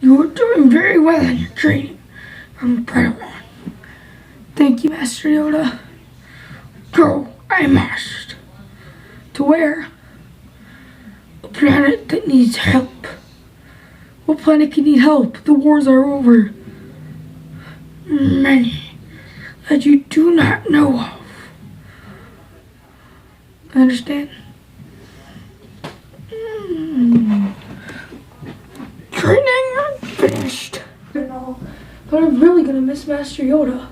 You are doing very well in your training. I'm proud of one. Thank you, Master Yoda. Go, I must. To where? A planet that needs help. What planet can need help? The wars are over. Many that you do not know of. Understand? Training finished. But I'm really gonna miss Master Yoda.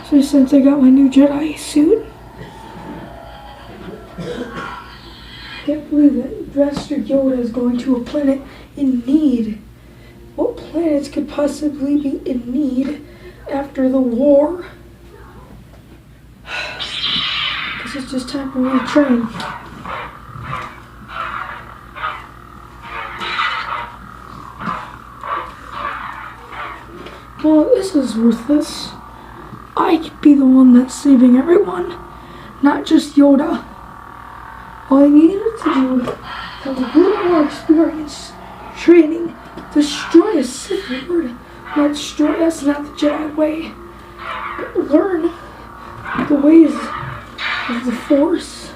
So since I got my new Jedi suit, I can't believe that Master Yoda is going to a planet in need. What planets could possibly be in need after the war? Guess it's just time for me to train. Well, this is worthless. I could be the one that's saving everyone, not just Yoda. All I needed to do was have a little more experience training, destroy a Sith Lord. Not destroy us, not the Jedi way, but learn the ways of the Force.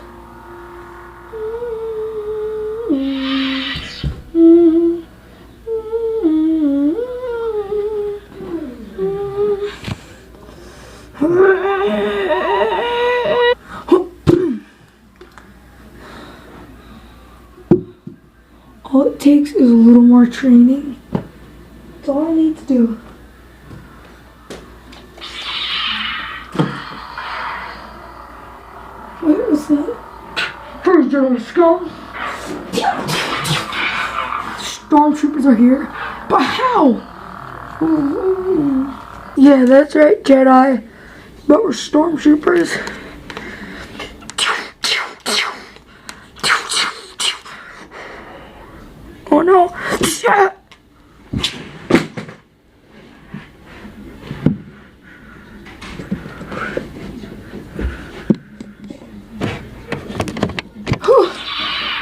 All it takes is a little more training. That's all I need to do. Wait, what's that? Where's the skull? Stormtroopers are here. But how? Yeah, that's right, Jedi. But we're stormtroopers. Oh no!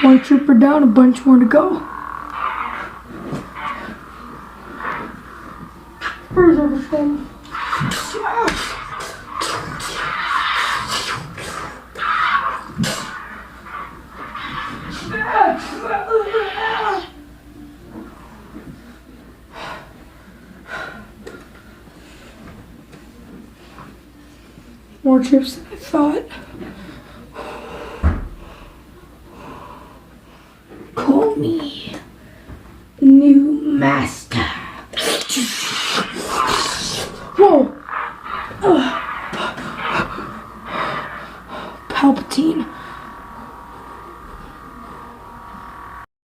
One trooper down, a bunch more to go. Where's everything? More troops than I thought. Call me new master. Whoa! Palpatine.